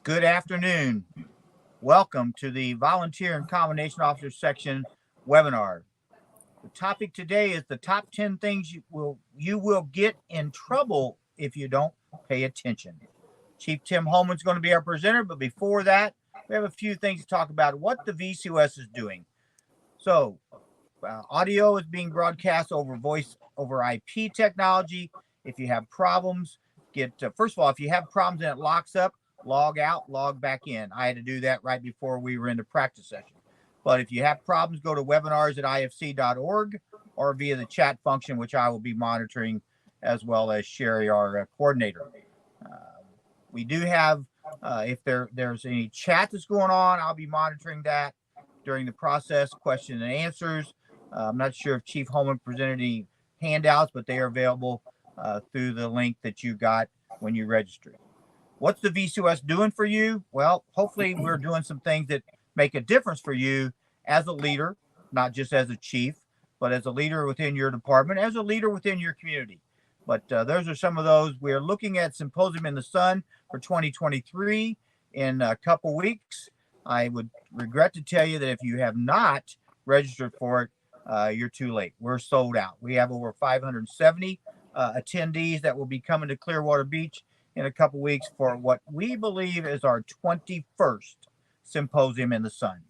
Good afternoon. Welcome to the Volunteer and Combination Officer section webinar. The topic today is the top 10 things you will get in trouble if you don't pay attention. Chief Tim Holman's going to be our presenter, but before that, we have a few things to talk about what the VCOS is doing. So, audio is being broadcast over voice over IP technology. If you have problems, first of all, if you have problems and it locks up, log out, log back in. I had to do that right before we were in the practice session. But if you have problems, go to webinars@ifc.org or via the chat function, which I will be monitoring, as well as Sherry, our coordinator. Uh, we do have, if there's any chat that's going on, I'll be monitoring that during the process, question and answers. I'm not sure if Chief Holman presented any handouts, but they are available through the link that you got when you registered. What's the VCOS doing for you? Well, hopefully we're doing some things that make a difference for you as a leader, not just as a chief, but as a leader within your department, as a leader within your community. But those are some of those. We're looking at Symposium in the Sun for 2023 in a couple weeks. I would regret to tell you that if you have not registered for it, you're too late. We're sold out. We have over 570 attendees that will be coming to Clearwater Beach in a couple weeks for what we believe is our 21st Symposium in the Sun.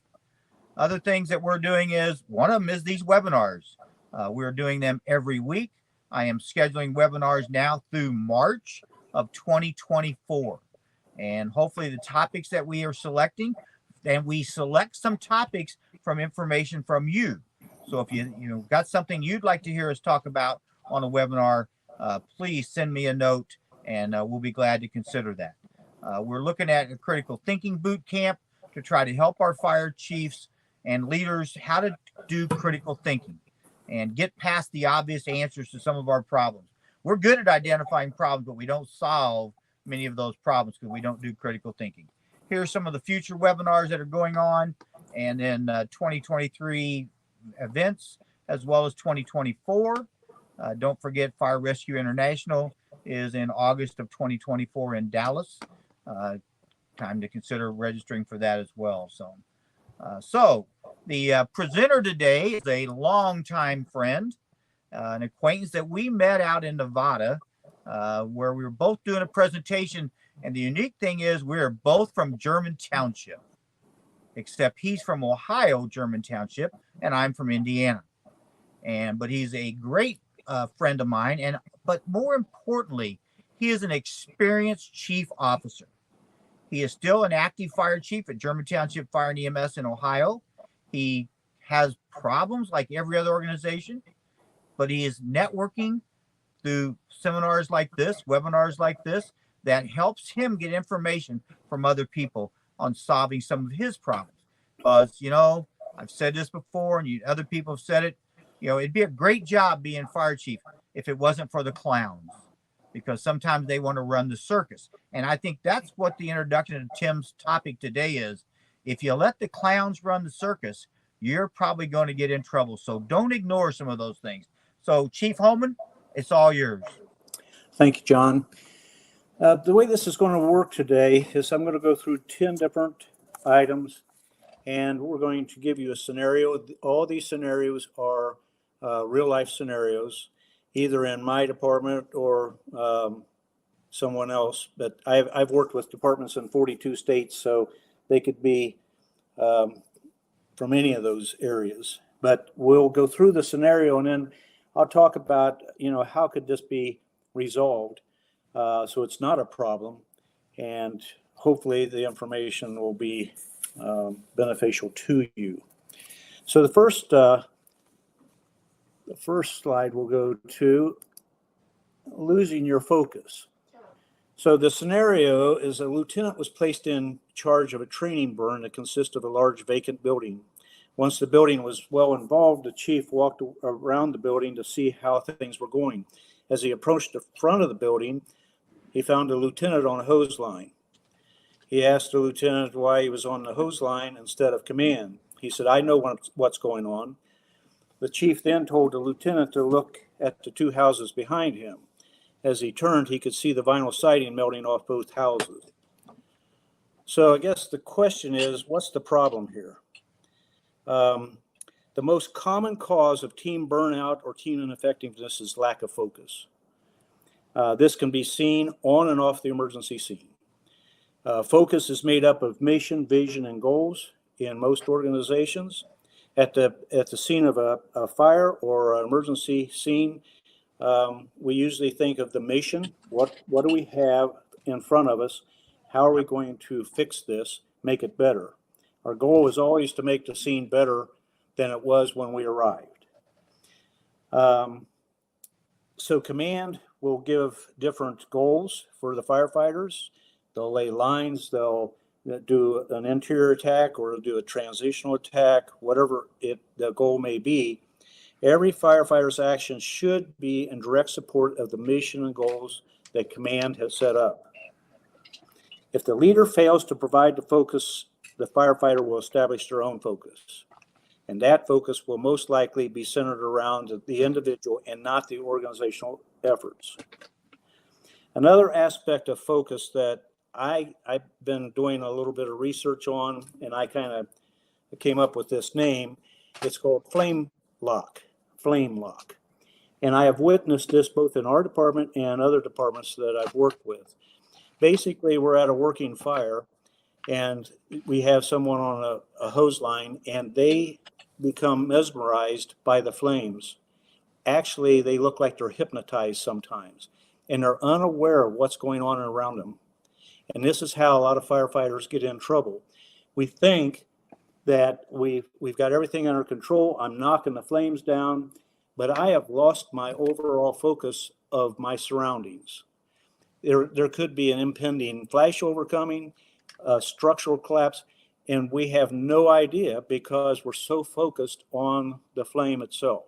Other things that we're doing is one of them is these webinars. We're doing them every week. I am scheduling webinars now through March of 2024. And hopefully the topics that we are selecting, and we select some topics from information from you. So if you got something you'd like to hear us talk about on a webinar, please send me a note and we'll be glad to consider that. We're looking at a critical thinking boot camp to try to help our fire chiefs and leaders how to do critical thinking and get past the obvious answers to some of our problems. We're good at identifying problems, but we don't solve many of those problems because we don't do critical thinking. Here are some of the future webinars that are going on, and then 2023 events as well as 2024. Don't forget Fire Rescue International is in August of 2024 in Dallas. Time to consider registering for that as well. So the presenter today is a longtime friend, an acquaintance that we met out in Nevada, where we were both doing a presentation. And the unique thing is we're both from German Township, except he's from Ohio, German Township, and I'm from Indiana. But he's a great friend of mine, but more importantly, he is an experienced chief officer. He is still an active fire chief at German Township Fire and EMS in Ohio. He has problems like every other organization, but he is networking through seminars like this, webinars like this, that helps him get information from other people on solving some of his problems. Because, I've said this before, and other people have said it, it'd be a great job being fire chief if it wasn't for the clowns, because sometimes they want to run the circus. And I think that's what the introduction to Tim's topic today is. If you let the clowns run the circus, you're probably going to get in trouble. So don't ignore some of those things. So Chief Holman, it's all yours. Thank you, John. The way this is going to work today is I'm going to go through 10 different items, and we're going to give you a scenario. All these scenarios are real-life scenarios, either in my department or someone else. But I've worked with departments in 42 states, so they could be from any of those areas. But we'll go through the scenario, and then I'll talk about, how could this be resolved so it's not a problem, and hopefully the information will be beneficial to you. So the first slide will go to losing your focus. So the scenario is a lieutenant was placed in charge of a training burn that consists of a large vacant building. Once the building was well involved, the chief walked around the building to see how things were going. As he approached the front of the building, he found a lieutenant on a hose line. He asked the lieutenant why he was on the hose line instead of command. He said, "I know what's going on." The chief then told the lieutenant to look at the two houses behind him. As he turned, he could see the vinyl siding melting off both houses. So I guess the question is, what's the problem here? The most common cause of team burnout or team ineffectiveness is lack of focus. This can be seen on and off the emergency scene. Focus is made up of mission, vision, and goals in most organizations. At the scene of a fire or an emergency scene, we usually think of the mission. What do we have in front of us? How are we going to fix this, make it better? Our goal is always to make the scene better than it was when we arrived. So command will give different goals for the firefighters. They'll lay lines, they'll do an interior attack or do a transitional attack, whatever the goal may be. Every firefighter's action should be in direct support of the mission and goals that command has set up. If the leader fails to provide the focus, the firefighter will establish their own focus. And that focus will most likely be centered around the individual and not the organizational efforts. Another aspect of focus that I've been doing a little bit of research on, and I kind of came up with this name, it's called flame lock. And I have witnessed this both in our department and other departments that I've worked with. Basically, we're at a working fire and we have someone on a hose line and they become mesmerized by the flames. Actually, they look like they're hypnotized sometimes and they're unaware of what's going on around them. And this is how a lot of firefighters get in trouble. We think that we've got everything under control. I'm knocking the flames down, but I have lost my overall focus of my surroundings. There could be an impending flashover coming, a structural collapse, and we have no idea because we're so focused on the flame itself.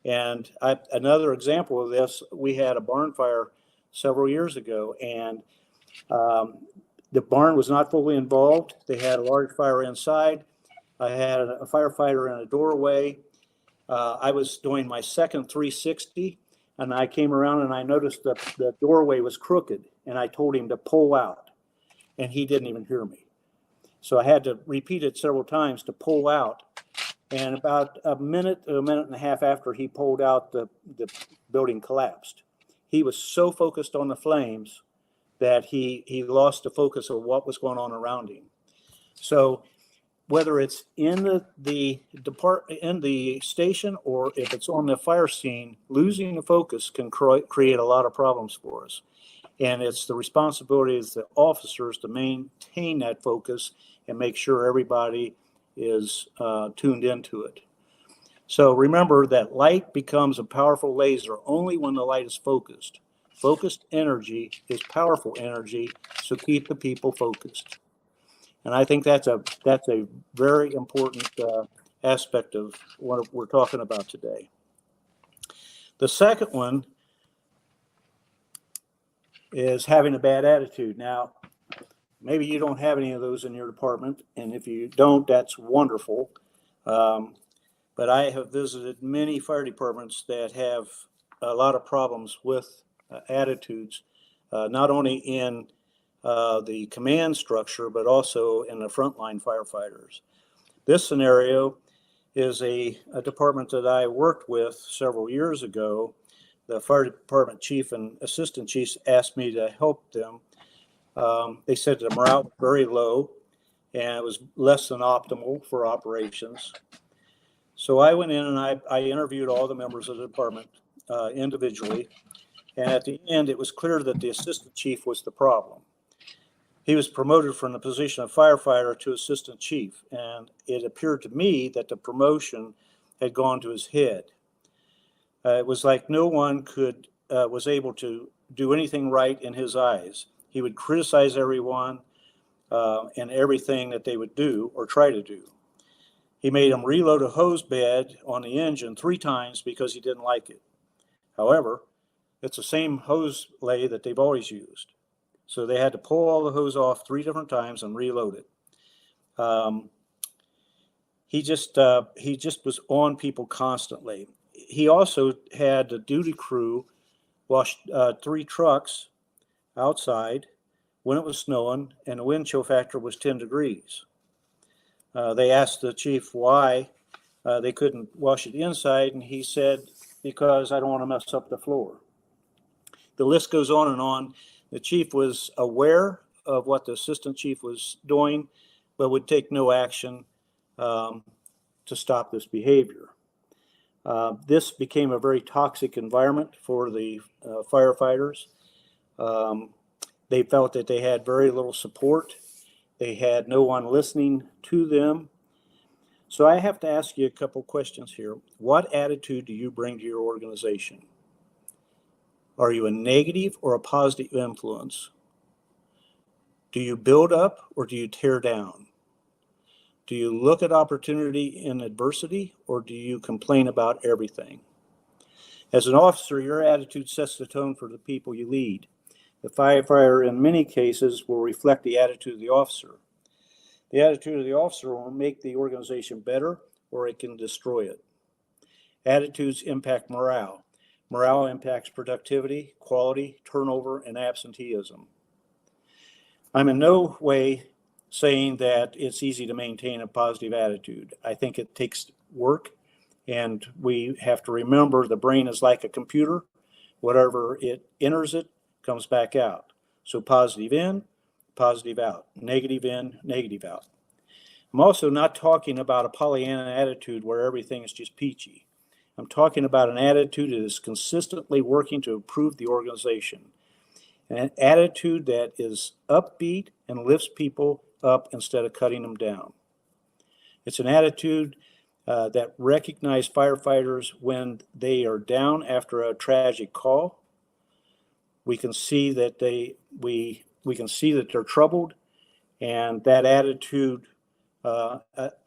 And another example of this, we had a barn fire several years ago, and the barn was not fully involved. They had a large fire inside. I had a firefighter in a doorway. I was doing my second 360, and I came around and I noticed that the doorway was crooked, and I told him to pull out, and he didn't even hear me. So I had to repeat it several times to pull out. And about a minute and a half after he pulled out, the building collapsed. He was so focused on the flames that he lost the focus of what was going on around him. So whether it's in the station or if it's on the fire scene, losing the focus can create a lot of problems for us. And it's the responsibility of the officers to maintain that focus and make sure everybody is tuned into it. So remember that light becomes a powerful laser only when the light is focused. Focused energy is powerful energy, so keep the people focused. And I think that's a very important aspect of what we're talking about today. The second one is having a bad attitude. Now, maybe you don't have any of those in your department, and if you don't, that's wonderful. But I have visited many fire departments that have a lot of problems with attitudes, not only in the command structure, but also in the frontline firefighters. This scenario is a department that I worked with several years ago. The fire department chief and assistant chiefs asked me to help them. They said the morale was very low and it was less than optimal for operations. So I went in and I interviewed all the members of the department individually. And at the end, it was clear that the assistant chief was the problem. He was promoted from the position of firefighter to assistant chief, and it appeared to me that the promotion had gone to his head. It was like no one was able to do anything right in his eyes. He would criticize everyone and everything that they would do or try to do. He made them reload a hose bed on the engine 3 times because he didn't like it. However, it's the same hose lay that they've always used. So they had to pull all the hose off 3 different times and reload it. He just was on people constantly. He also had the duty crew wash 3 trucks outside when it was snowing and the wind chill factor was 10 degrees. They asked the chief why they couldn't wash it inside, and he said, because I don't want to mess up the floor. The list goes on and on. The chief was aware of what the assistant chief was doing, but would take no action to stop this behavior. This became a very toxic environment for the firefighters. They felt that they had very little support. They had no one listening to them. So I have to ask you a couple questions here. What attitude do you bring to your organization? Are you a negative or a positive influence? Do you build up or do you tear down? Do you look at opportunity in adversity or do you complain about everything? As an officer, your attitude sets the tone for the people you lead. The firefighter, in many cases, will reflect the attitude of the officer. The attitude of the officer will make the organization better, or it can destroy it. Attitudes impact morale. Morale impacts productivity, quality, turnover, and absenteeism. I'm in no way saying that it's easy to maintain a positive attitude. I think it takes work, and we have to remember the brain is like a computer. Whatever it enters, it comes back out. So positive in, positive out, negative in, negative out. I'm also not talking about a Pollyanna attitude where everything is just peachy. I'm talking about an attitude that is consistently working to improve the organization. An attitude that is upbeat and lifts people up instead of cutting them down. It's an attitude that recognizes firefighters when they are down after a tragic call. We can see that we can see that they're troubled, and that attitude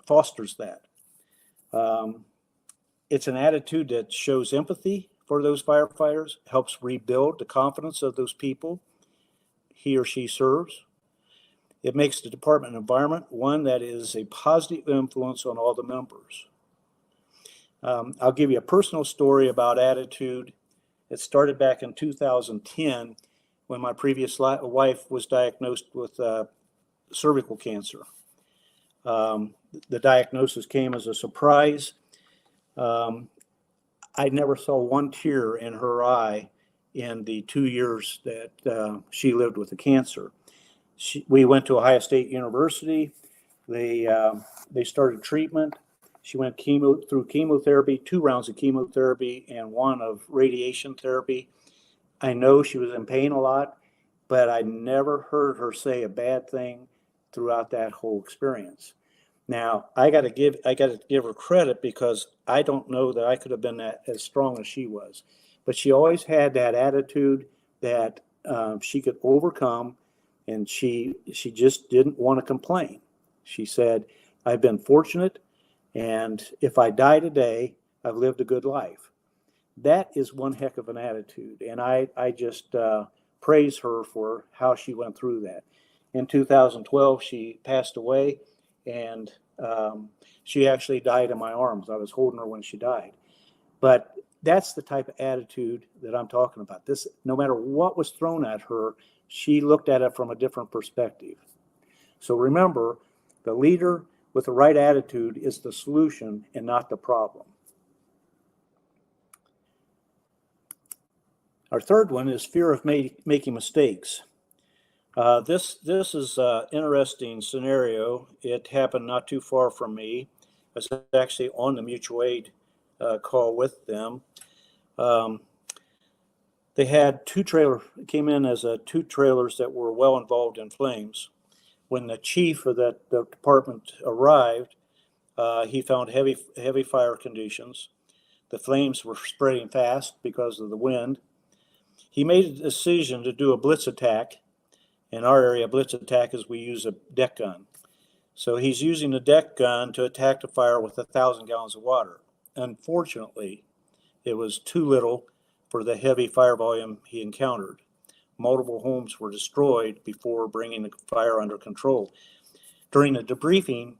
fosters that. It's an attitude that shows empathy for those firefighters, helps rebuild the confidence of those people he or she serves. It makes the department environment one that is a positive influence on all the members. I'll give you a personal story about attitude. It started back in 2010 when my previous wife was diagnosed with cervical cancer. The diagnosis came as a surprise. I never saw one tear in her eye in the 2 years that she lived with the cancer. We went to Ohio State University. They started treatment. She went through chemotherapy, 2 rounds of chemotherapy and 1 of radiation therapy. I know she was in pain a lot, but I never heard her say a bad thing throughout that whole experience. Now, I got to give her credit because I don't know that I could have been as strong as she was. But she always had that attitude that she could overcome, and she just didn't want to complain. She said, I've been fortunate, and if I die today, I've lived a good life. That is one heck of an attitude, and I just praise her for how she went through that. In 2012, she passed away, and she actually died in my arms. I was holding her when she died. But that's the type of attitude that I'm talking about. This, no matter what was thrown at her, she looked at it from a different perspective. So remember, the leader with the right attitude is the solution and not the problem. Our third one is fear of making mistakes. This is an interesting scenario. It happened not too far from me. I was actually on the mutual aid call with them. They had came in as 2 trailers that were well involved in flames. When the chief of the department arrived, he found heavy fire conditions. The flames were spreading fast because of the wind. He made a decision to do a blitz attack. In our area, blitz attack is we use a deck gun. So he's using the deck gun to attack the fire with 1,000 gallons of water. Unfortunately, it was too little for the heavy fire volume he encountered. Multiple homes were destroyed before bringing the fire under control. During the debriefing,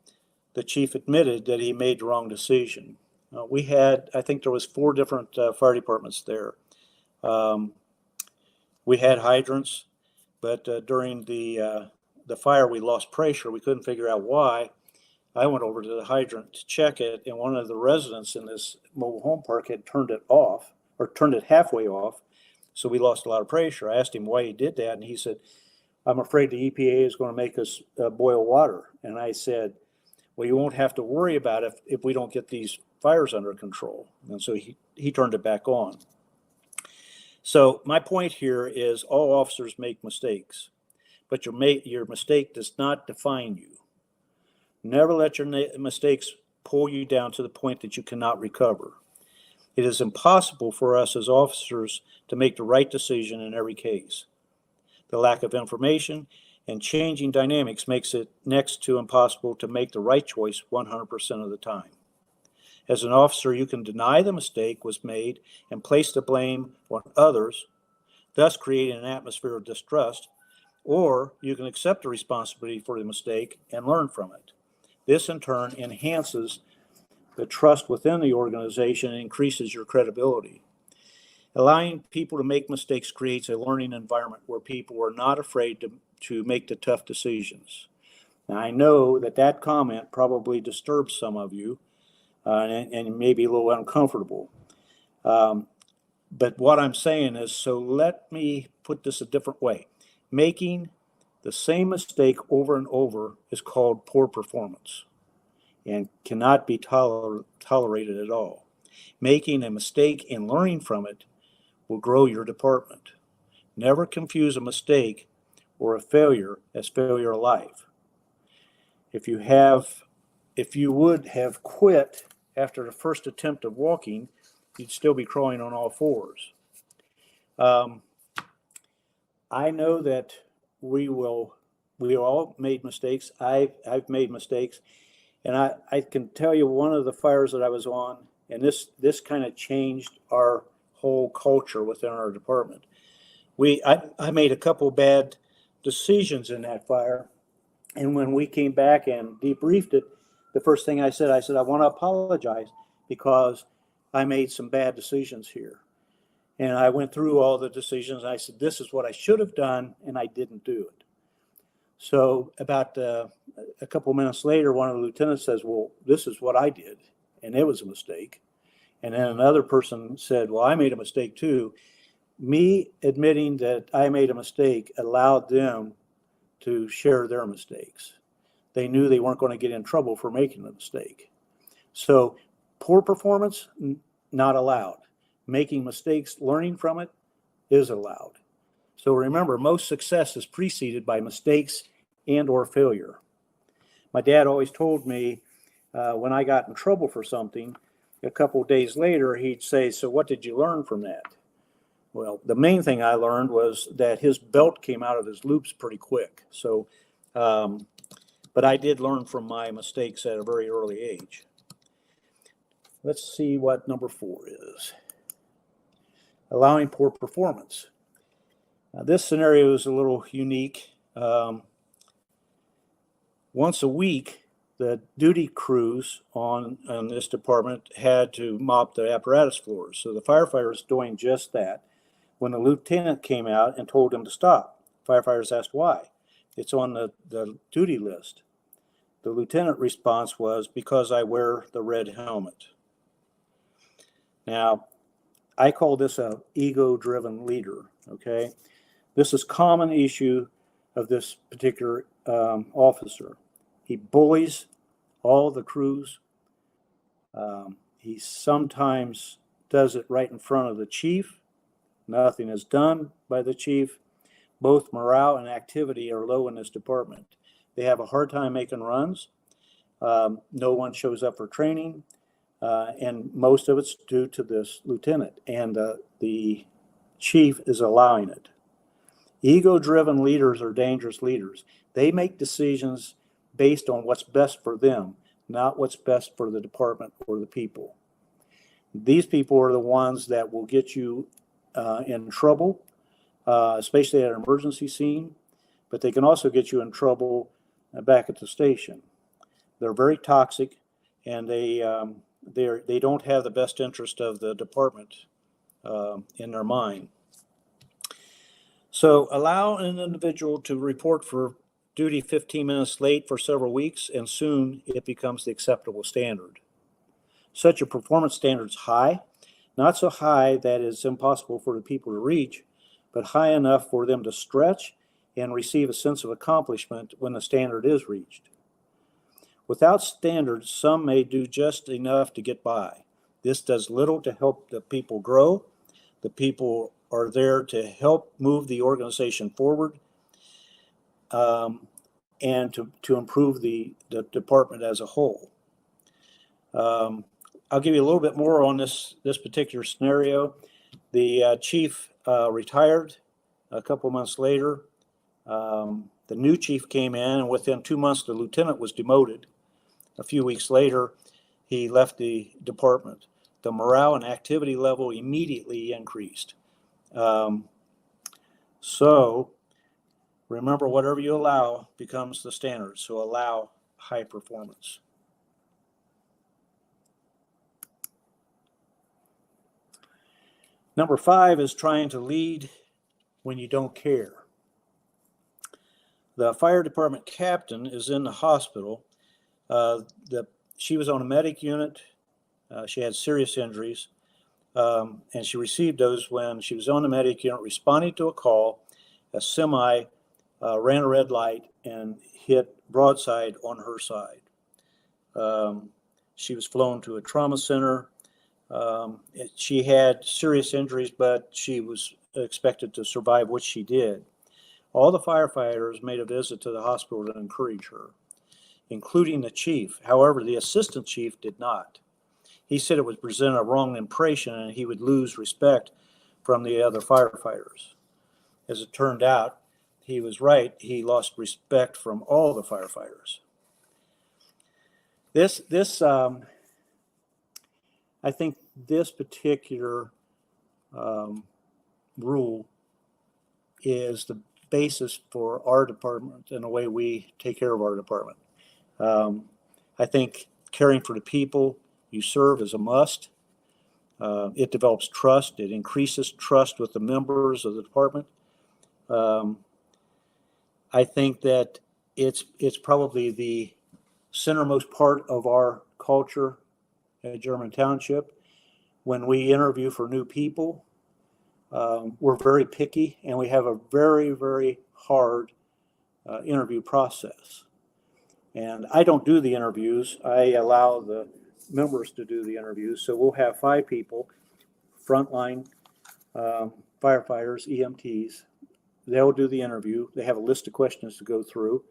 the chief admitted that he made the wrong decision. I think there was 4 different fire departments there. We had hydrants, but during the fire, we lost pressure. We couldn't figure out why. I went over to the hydrant to check it, and one of the residents in this mobile home park had turned it off, or turned it halfway off, so we lost a lot of pressure. I asked him why he did that, and he said, "I'm afraid the EPA is going to make us boil water." And I said, "Well, you won't have to worry about it if we don't get these fires under control." And so he turned it back on. So my point here is all officers make mistakes, but your mistake does not define you. Never let your mistakes pull you down to the point that you cannot recover. It is impossible for us as officers to make the right decision in every case. The lack of information and changing dynamics makes it next to impossible to make the right choice 100% of the time. As an officer, you can deny the mistake was made and place the blame on others, thus creating an atmosphere of distrust, or you can accept the responsibility for the mistake and learn from it. This, in turn, enhances the trust within the organization and increases your credibility. Allowing people to make mistakes creates a learning environment where people are not afraid to make the tough decisions. Now, I know that comment probably disturbs some of you, and maybe a little uncomfortable. But what I'm saying is, so let me put this a different way. Making the same mistake over and over is called poor performance and cannot be tolerated at all. Making a mistake and learning from it will grow your department. Never confuse a mistake or a failure as failure of life. If you would have quit after the first attempt of walking, you'd still be crawling on all fours. I know that we all made mistakes. I've made mistakes, and I can tell you one of the fires that I was on, and this kind of changed our whole culture within our department. I made a couple bad decisions in that fire, and when we came back and debriefed it, the first thing I said, I want to apologize because I made some bad decisions here. And I went through all the decisions. And I said, this is what I should have done, and I didn't do it. So about a couple minutes later, one of the lieutenants says, well, this is what I did, and it was a mistake. And then another person said, well, I made a mistake too. Me admitting that I made a mistake allowed them to share their mistakes. They knew they weren't going to get in trouble for making a mistake. So poor performance, not allowed. Making mistakes, learning from it, is allowed. So remember, most success is preceded by mistakes and or failure. My dad always told me when I got in trouble for something, a couple of days later, he'd say, so what did you learn from that? Well, the main thing I learned was that his belt came out of his loops pretty quick. So, but I did learn from my mistakes at a very early age. Let's see what number 4 is. Allowing poor performance. Now, this scenario is a little unique. Once a week, the duty crews on this department had to mop the apparatus floors. So the firefighter was doing just that. When the lieutenant came out and told him to stop, firefighters asked why. It's on the duty list. The lieutenant response was, because I wear the red helmet. Now, I call this an ego-driven leader, okay? This is common issue of this particular officer. He bullies all the crews. He sometimes does it right in front of the chief. Nothing is done by the chief. Both morale and activity are low in this department. They have a hard time making runs. No one shows up for training. And most of it's due to this lieutenant, and the chief is allowing it. Ego-driven leaders are dangerous leaders. They make decisions based on what's best for them, not what's best for the department or the people. These people are the ones that will get you in trouble, especially at an emergency scene, but they can also get you in trouble back at the station. They're very toxic, and they don't have the best interest of the department in their mind. So allow an individual to report for duty 15 minutes late for several weeks, and soon it becomes the acceptable standard. Such a performance standard is high, not so high that it's impossible for the people to reach, but high enough for them to stretch and receive a sense of accomplishment when the standard is reached. Without standards, some may do just enough to get by. This does little to help the people grow. The people are there to help move the organization forward, and to improve the department as a whole. I'll give you a little bit more on this particular scenario. The chief retired a couple months later. The new chief came in, and within 2 months, the lieutenant was demoted. A few weeks later, he left the department. The morale and activity level immediately increased. So remember, whatever you allow becomes the standard. So allow high performance. Number 5 is trying to lead when you don't care. The fire department captain is in the hospital. She was on a medic unit. She had serious injuries, and she received those when she was on the medic unit responding to a call. A semi ran a red light and hit broadside on her side. She was flown to a trauma center. She had serious injuries, but she was expected to survive, which she did. All the firefighters made a visit to the hospital to encourage her, including the chief. However, the assistant chief did not. He said it would present a wrong impression and he would lose respect from the other firefighters. As it turned out, he was right. He lost respect from all the firefighters. I think this particular rule is the basis for our department and the way we take care of our department. I think caring for the people you serve is a must. It develops trust. It increases trust with the members of the department. I think that it's probably the centermost part of our culture at German Township. When we interview for new people, we're very picky, and we have a very, very hard interview process. And I don't do the interviews. I allow the members to do the interviews. So we'll have 5 people, frontline firefighters, EMTs. They'll do the interview. They have a list of questions to go through.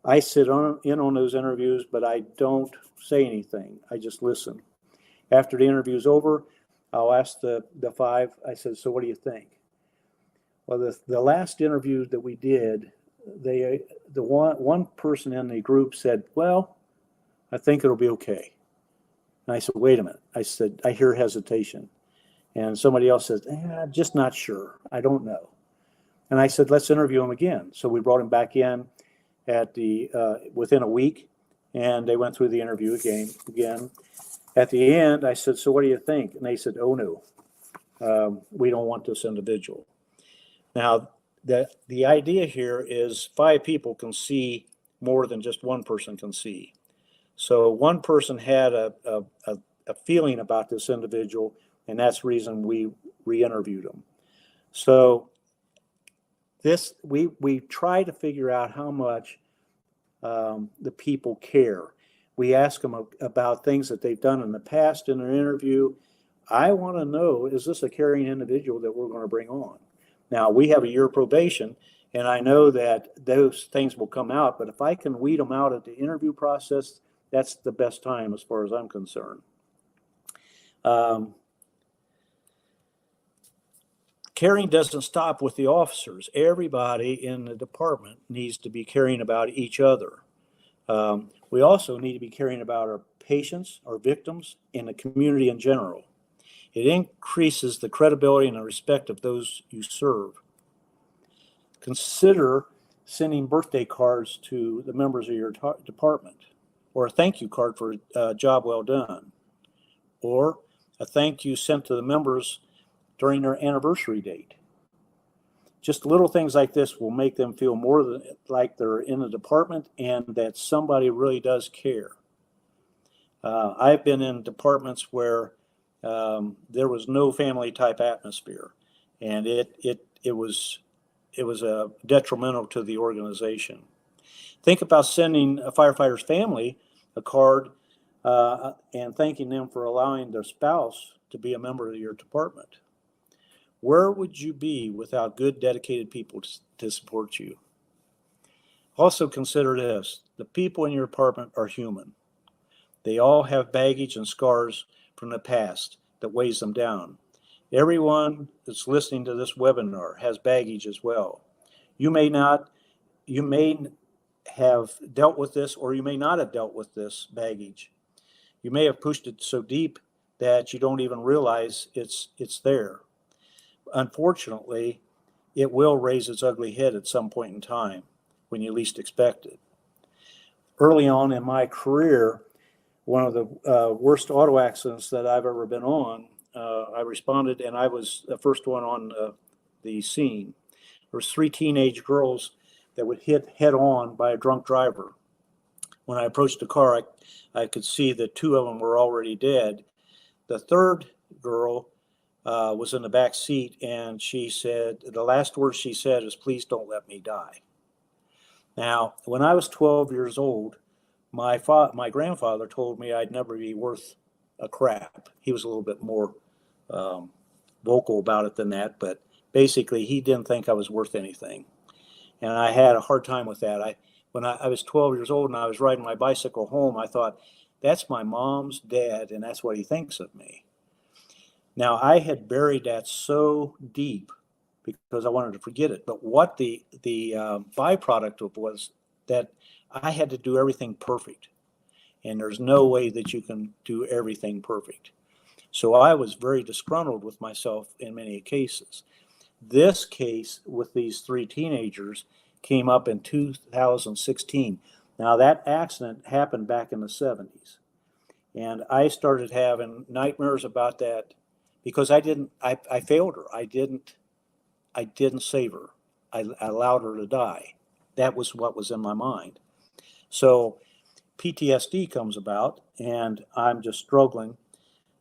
I sit in on those interviews, but I don't say anything. I just listen. After the interview's over, I'll ask the 5, I said, so what do you think? Well, the last interview that we did, the one person in the group said, well, I think it'll be okay. And I said, wait a minute. I said, I hear hesitation. And somebody else says, I'm just not sure. I don't know. And I said, let's interview him again. So we brought him back in within a week, and they went through the interview again. At the end, I said, so what do you think? And they said, oh, no, we don't want this individual. Now, the idea here is 5 people can see more than just one person can see. So one person had a feeling about this individual, and that's the reason we re-interviewed him. So we try to figure out how much the people care. We ask them about things that they've done in the past in an interview. I want to know, is this a caring individual that we're going to bring on? Now, we have a year probation, and I know that those things will come out, but if I can weed them out at the interview process, that's the best time as far as I'm concerned. Caring doesn't stop with the officers. Everybody in the department needs to be caring about each other. We also need to be caring about our patients, our victims, and the community in general. It increases the credibility and the respect of those you serve. Consider sending birthday cards to the members of your department, or a thank you card for a job well done, or a thank you sent to the members during their anniversary date. Just little things like this will make them feel more like they're in the department and that somebody really does care. I've been in departments where there was no family type atmosphere, and it was detrimental to the organization. Think about sending a firefighter's family a card and thanking them for allowing their spouse to be a member of your department. Where would you be without good, dedicated people to support you? Also consider this: the people in your department are human. They all have baggage and scars from the past that weighs them down. Everyone that's listening to this webinar has baggage as well. You may have dealt with this, or you may not have dealt with this baggage. You may have pushed it so deep that you don't even realize it's there. Unfortunately, it will raise its ugly head at some point in time when you least expect it. Early on in my career, one of the worst auto accidents that I've ever been on, I responded, and I was the first one on the scene. There was 3 teenage girls that were hit head on by a drunk driver. When I approached the car, I could see that 2 of them were already dead. The third girl was in the back seat, and she said, the last words she said is, "Please don't let me die." Now, when I was 12 years old, my grandfather told me I'd never be worth a crap. He was a little bit more vocal about it than that, but basically he didn't think I was worth anything. And I had a hard time with that. When I was 12 years old and I was riding my bicycle home, I thought, that's my mom's dad, and that's what he thinks of me. Now, I had buried that so deep because I wanted to forget it. But what the byproduct of was that I had to do everything perfect. And there's no way that you can do everything perfect. So I was very disgruntled with myself in many cases. This case with these 3 teenagers came up in 2016. Now, that accident happened back in the 70s. And I started having nightmares about that because I failed her. I didn't save her. I allowed her to die. That was what was in my mind. So PTSD comes about, and I'm just struggling.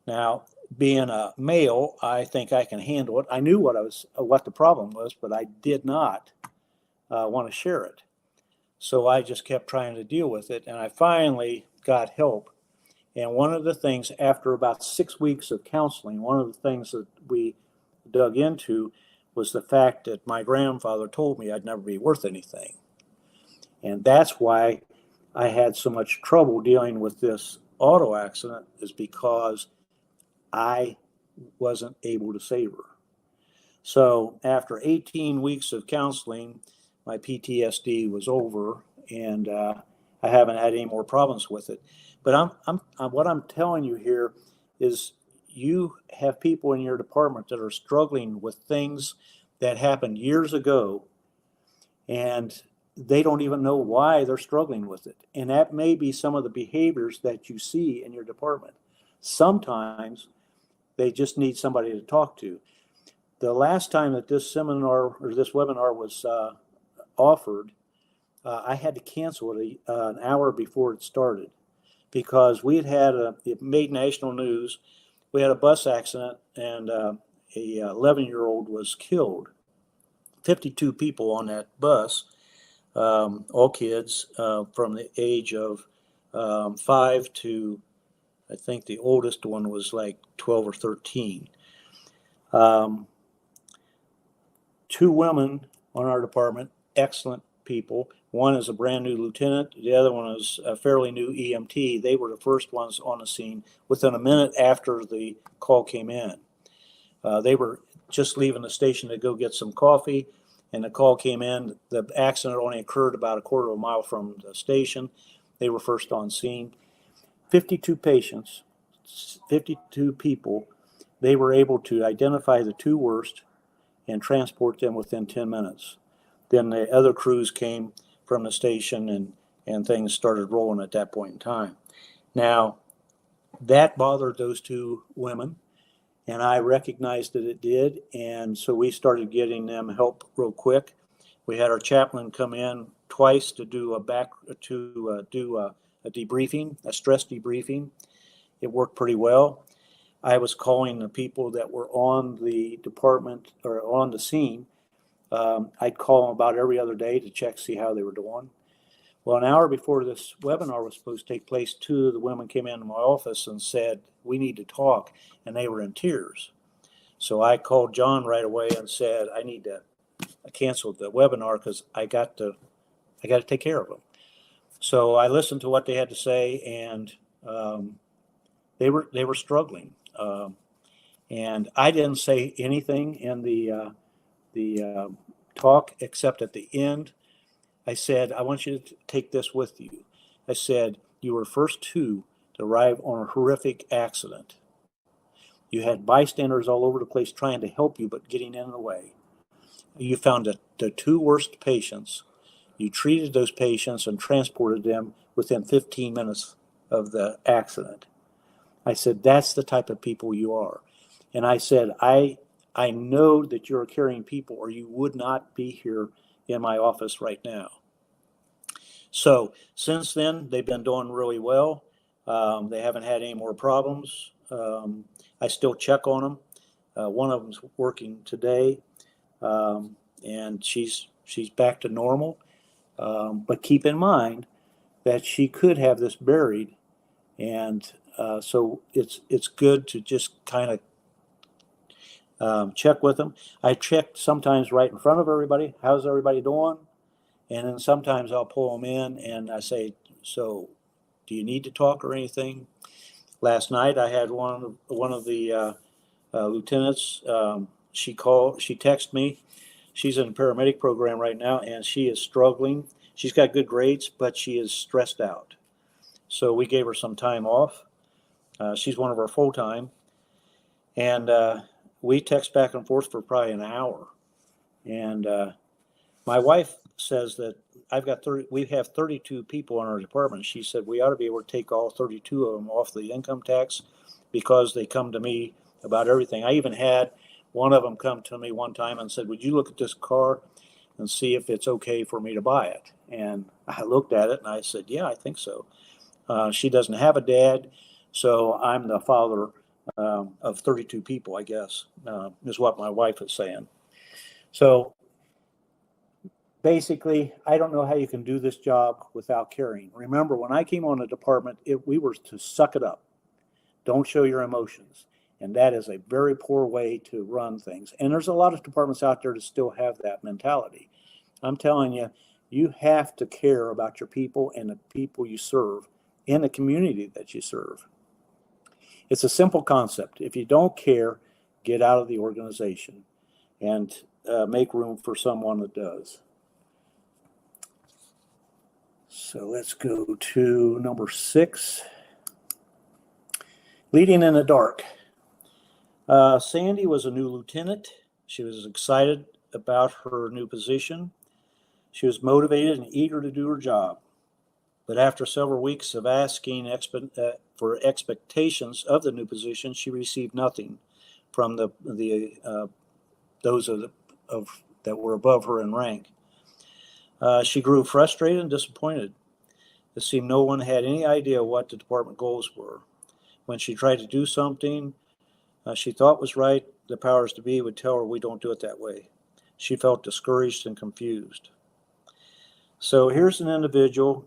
Now, being a male, I think I can handle it. I knew what the problem was, but I did not want to share it. So I just kept trying to deal with it, and I finally got help. And one of the things, after about 6 weeks of counseling, one of the things that we dug into was the fact that my grandfather told me I'd never be worth anything. And that's why I had so much trouble dealing with this auto accident, is because I wasn't able to save her. So after 18 weeks of counseling, my PTSD was over, and I haven't had any more problems with it. But what I'm telling you here is you have people in your department that are struggling with things that happened years ago, and they don't even know why they're struggling with it. And that may be some of the behaviors that you see in your department. Sometimes they just need somebody to talk to. The last time that this seminar or this webinar was offered, I had to cancel it an hour before it started because it made national news. We had a bus accident, and a 11-year-old was killed. 52 people on that bus, all kids from the age of 5 to, I think the oldest one was like 12 or 13. 2 women on our department, excellent people. One is a brand new lieutenant. The other one is a fairly new EMT. They were the first ones on the scene within a minute after the call came in. They were just leaving the station to go get some coffee, and the call came in. The accident only occurred about a quarter of a mile from the station. They were first on scene. 52 patients, 52 people, they were able to identify the 2 worst and transport them within 10 minutes. Then the other crews came from the station, and things started rolling at that point in time. Now, that bothered those 2 women, And I recognized that it did, and so we started getting them help real quick. We had our chaplain come in twice to do a debriefing, a stress debriefing. It worked pretty well. I was calling the people that were on the department or on the scene. I'd call them about every other day to check, see how they were doing. Well, an hour before this webinar was supposed to take place, two of the women came into my office and said, "We need to talk," and they were in tears. So I called John right away and said, I canceled the webinar because I got to take care of them. So I listened to what they had to say, and they were struggling. And I didn't say anything in the talk except at the end. I said, I want you to take this with you. I said, you were first two to arrive on a horrific accident. You had bystanders all over the place trying to help you, but getting in the way. You found the two worst patients. You treated those patients and transported them within 15 minutes of the accident. I said, that's the type of people you are. And I said, I know that you're caring people, or you would not be here in my office right now. So since then, they've been doing really well. They haven't had any more problems. I still check on them. One of them's working today, and she's back to normal. But keep in mind that she could have this buried, and so it's good to just kind of check with them. I check sometimes right in front of everybody. How's everybody doing? And then sometimes I'll pull them in and I say, so do you need to talk or anything? Last night I had one of the lieutenants. She texted me. She's in a paramedic program right now, and she is struggling. She's got good grades, but she is stressed out. So we gave her some time off. She's one of our full-time. And we text back and forth for probably an hour. And my wife says that we have 32 people in our department. She said we ought to be able to take all 32 of them off the income tax because they come to me about everything. I even had one of them come to me one time and said, would you look at this car and see if it's okay for me to buy it? And I looked at it and I said, yeah, I think so. She doesn't have a dad, so I'm the father of 32 people, I guess, is what my wife is saying. So basically, I don't know how you can do this job without caring. Remember, when I came on the department, we were to suck it up. Don't show your emotions. And that is a very poor way to run things. And there's a lot of departments out there that still have that mentality. I'm telling you, you have to care about your people and the people you serve in the community that you serve. It's a simple concept. If you don't care, get out of the organization and make room for someone that does. So let's go to number 6. Leading in the dark. Sandy was a new lieutenant. She was excited about her new position. She was motivated and eager to do her job. But after several weeks of asking for expectations of the new position, she received nothing from those that were above her in rank. She grew frustrated and disappointed. It seemed no one had any idea what the department goals were. When she tried to do something she thought was right, the powers to be would tell her, we don't do it that way. She felt discouraged and confused. So here's an individual.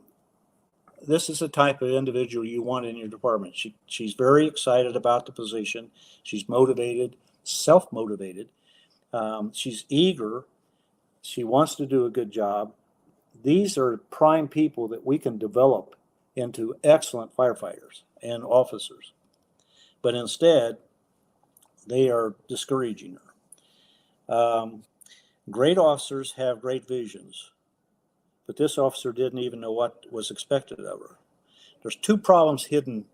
This is the type of individual you want in your department. She's very excited about the position. She's motivated, self-motivated. She's eager. She wants to do a good job. These are prime people that we can develop into excellent firefighters and officers. But instead, they are discouraging her. Great officers have great visions, but this officer didn't even know what was expected of her. There's 2 problems hidden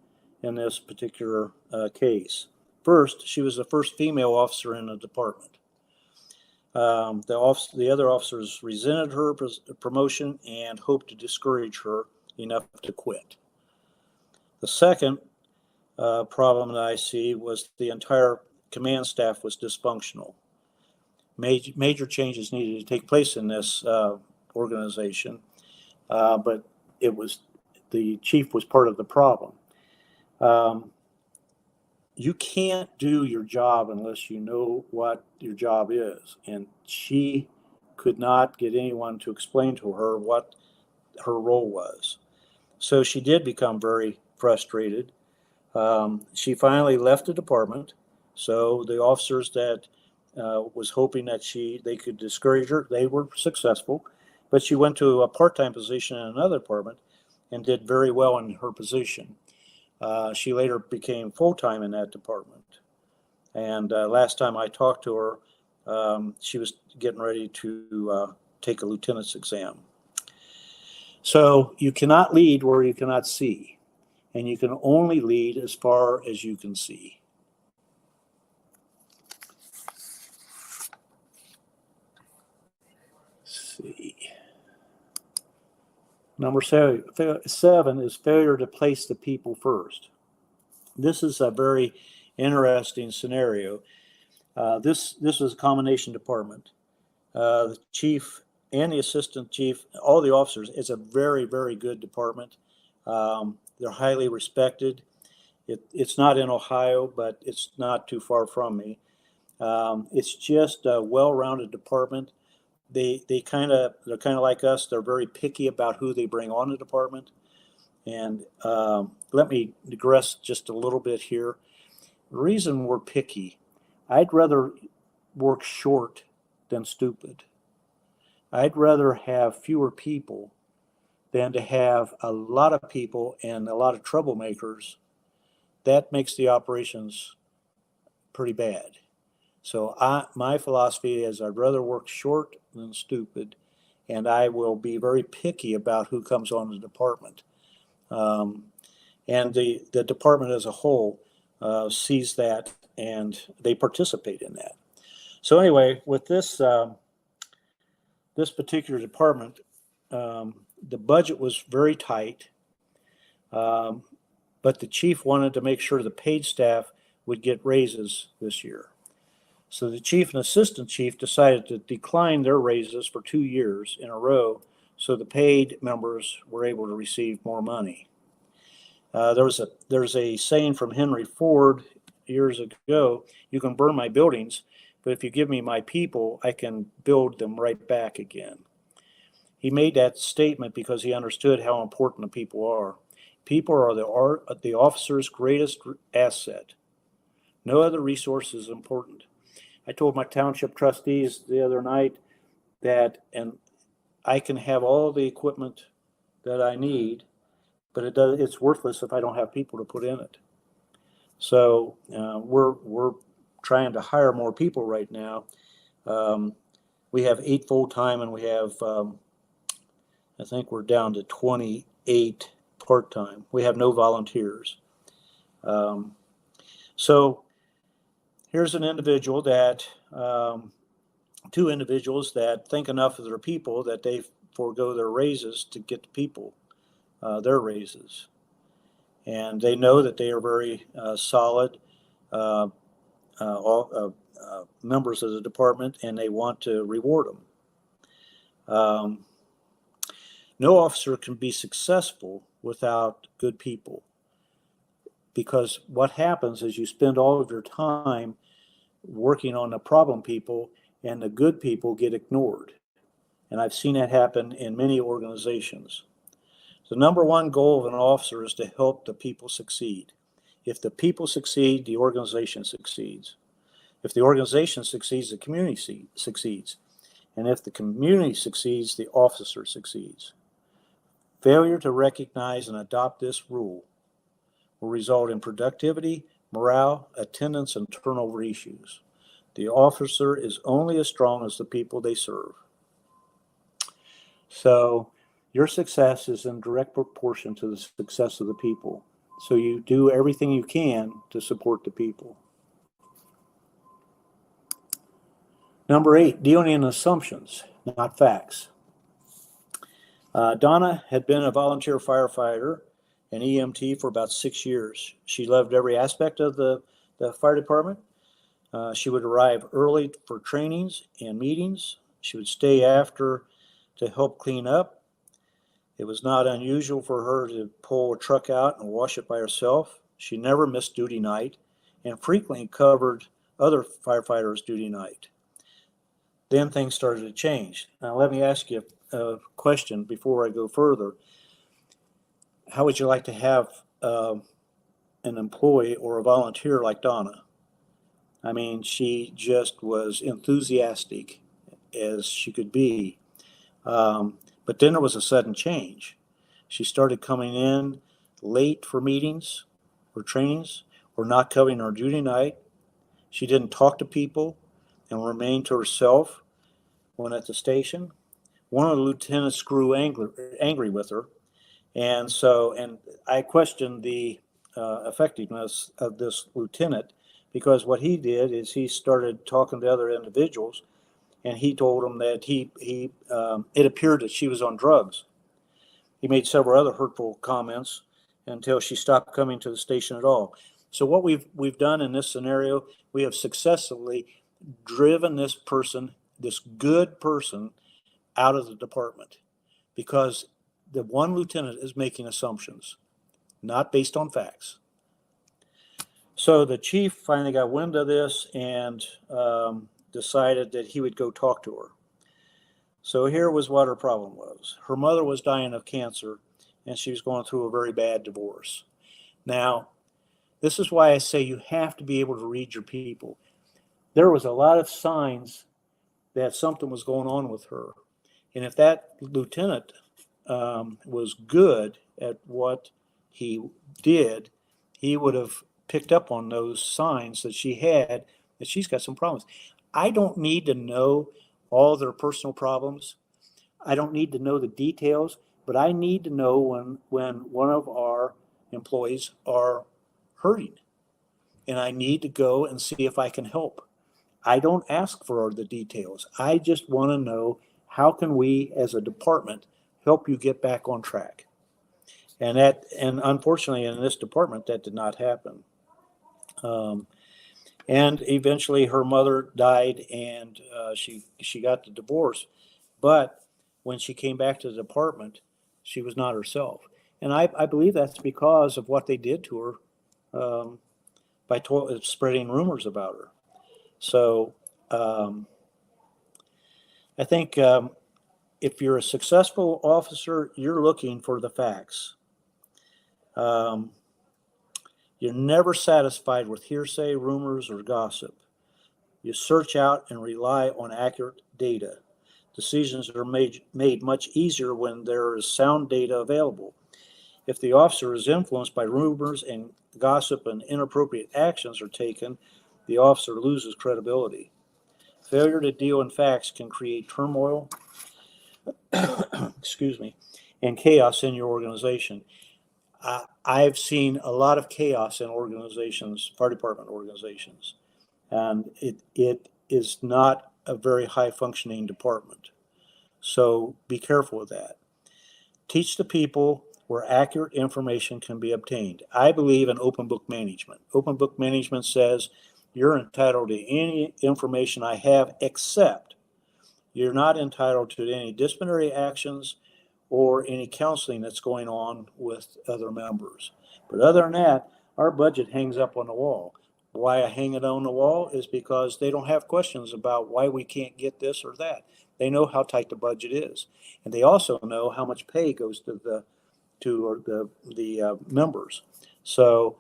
in this particular case. First, she was the first female officer in the department. The other officers resented her promotion and hoped to discourage her enough to quit. The second problem that I see was the entire command staff was dysfunctional. Major changes needed to take place in this organization, but the chief was part of the problem. You can't do your job unless you know what your job is, and she could not get anyone to explain to her what her role was. So she did become very frustrated. She finally left the department. So the officers that was hoping that they could discourage her, they were successful. But she went to a part-time position in another department and did very well in her position. She later became full-time in that department. And last time I talked to her, she was getting ready to take a lieutenant's exam. So you cannot lead where you cannot see, and you can only lead as far as you can see. Let's see. Number 7 is failure to place the people first. This is a very interesting scenario. This was a combination department. The chief and the assistant chief, all the officers, it's a very, very good department. They're highly respected. It's not in Ohio, but it's not too far from me. It's just a well-rounded department. They're kind of like us. They're very picky about who they bring on the department. And let me digress just a little bit here. The reason we're picky, I'd rather work short than stupid. I'd rather have fewer people than to have a lot of people and a lot of troublemakers. That makes the operations pretty bad. So my philosophy is I'd rather work short than stupid, and I will be very picky about who comes on the department. And the department as a whole sees that, and they participate in that. So anyway, with this this particular department, the budget was very tight, but the chief wanted to make sure the paid staff would get raises this year. So the chief and assistant chief decided to decline their raises for 2 years in a row, so the paid members were able to receive more money. There's a saying from Henry Ford years ago: "You can burn my buildings, but if you give me my people, I can build them right back again." He made that statement because he understood how important the people are. People are the officer's greatest asset. No other resource is important. I told my township trustees the other night that, and I can have all the equipment that I need, but it's worthless if I don't have people to put in it. So we're trying to hire more people right now. We have 8 full-time, and we have, I think we're down to 28 part-time. We have no volunteers. So here's an individual that, 2 individuals that think enough of their people that they forego their raises to get the people their raises. And they know that they are very solid members of the department, and they want to reward them. No officer can be successful without good people, because what happens is you spend all of your time working on the problem people, and the good people get ignored. And I've seen that happen in many organizations. The number one goal of an officer is to help the people succeed. If the people succeed, the organization succeeds. If the organization succeeds, the community succeeds. And if the community succeeds, the officer succeeds. Failure to recognize and adopt this rule will result in productivity, morale, attendance, and turnover issues. The officer is only as strong as the people they serve. So your success is in direct proportion to the success of the people. So you do everything you can to support the people. Number 8, dealing in assumptions, not facts. Donna had been a volunteer firefighter and EMT for about 6 years. She loved every aspect of the fire department. She would arrive early for trainings and meetings. She would stay after to help clean up. It was not unusual for her to pull a truck out and wash it by herself. She never missed duty night and frequently covered other firefighters' duty night. Then things started to change. Now, let me ask you a question before I go further. How would you like to have an employee or a volunteer like Donna? I mean, she just was enthusiastic as she could be. But then there was a sudden change. She started coming in late for meetings or trainings or not covering her duty night. She didn't talk to people and remained to herself when at the station. One of the lieutenants grew angry with her. And I questioned the effectiveness of this lieutenant, because what he did is he started talking to other individuals, and he told them that it appeared that she was on drugs. He made several other hurtful comments until she stopped coming to the station at all. So what we've done in this scenario, we have successfully driven this good person, out of the department, because the one lieutenant is making assumptions, not based on facts. So the chief finally got wind of this and decided that he would go talk to her. So here was what her problem was. Her mother was dying of cancer, and she was going through a very bad divorce. Now, this is why I say you have to be able to read your people. There was a lot of signs that something was going on with her. And if that lieutenant was good at what he did, he would have picked up on those signs that she had, that she's got some problems. I don't need to know all their personal problems. I don't need to know the details, but I need to know when one of our employees are hurting. And I need to go and see if I can help. I don't ask for the details. I just want to know, how can we as a department help you get back on track? And unfortunately in this department, that did not happen. And eventually her mother died, and she got the divorce. But when she came back to the department, she was not herself. And I believe that's because of what they did to her, by spreading rumors about her. So I think if you're a successful officer, you're looking for the facts. You're never satisfied with hearsay, rumors, or gossip. You search out and rely on accurate data. Decisions are made much easier when there is sound data available. If the officer is influenced by rumors and gossip and inappropriate actions are taken, the officer loses credibility. Failure to deal in facts can create turmoil, and chaos in your organization. I've seen a lot of chaos in organizations, fire department organizations, and it is not a very high functioning department. So be careful with that. Teach the people where accurate information can be obtained. I believe in open book management. Open book management says you're entitled to any information I have, except you're not entitled to any disciplinary actions or any counseling that's going on with other members. But other than that, our budget hangs up on the wall. Why I hang it on the wall is because they don't have questions about why we can't get this or that. They know how tight the budget is, and they also know how much pay goes to the members. So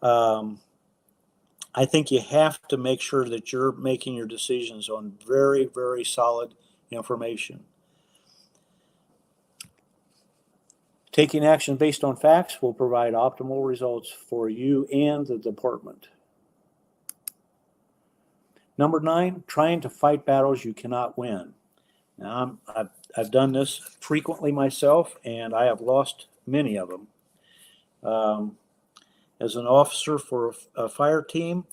I think you have to make sure that you're making your decisions on very, very solid information. Taking action based on facts will provide optimal results for you and the department. Number 9, trying to fight battles you cannot win. Now, I've done this frequently myself, and I have lost many of them. As an officer for a fire team,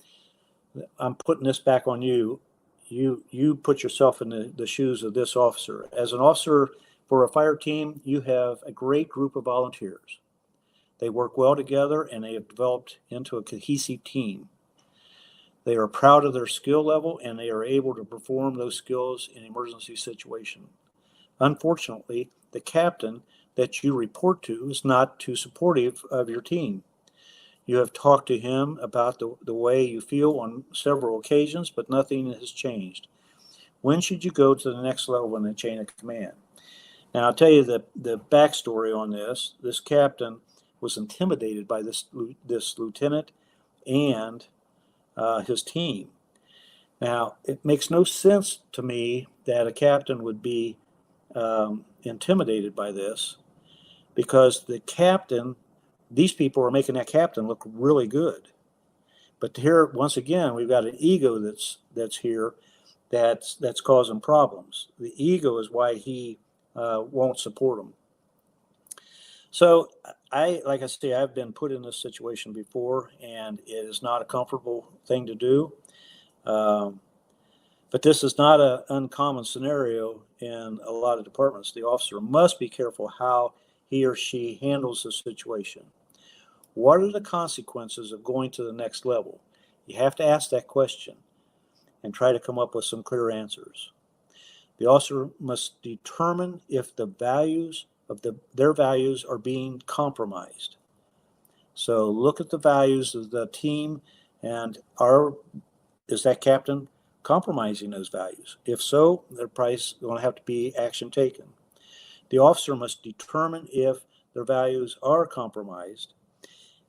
I'm putting this back on you. You put yourself in the shoes of this officer. As an officer for a fire team, you have a great group of volunteers. They work well together, and they have developed into a cohesive team. They are proud of their skill level and they are able to perform those skills in emergency situations. Unfortunately, the captain that you report to is not too supportive of your team. You have talked to him about the way you feel on several occasions, but nothing has changed. When should you go to the next level in the chain of command? Now, I'll tell you the backstory on this. This captain was intimidated by this lieutenant and his team. Now, it makes no sense to me that a captain would be intimidated by this, because the captain, these people are making that captain look really good. But here, once again, we've got an ego that's here that's causing problems. The ego is why he won't support them. So like I say, I've been put in this situation before, and it is not a comfortable thing to do. But this is not an uncommon scenario in a lot of departments. The officer must be careful how he or she handles the situation. What are the consequences of going to the next level? You have to ask that question and try to come up with some clear answers. The officer must determine if the values of their values are being compromised. So look at the values of the team, and is that captain compromising those values? If so, there's probably going to have to be action taken. The officer must determine if their values are compromised.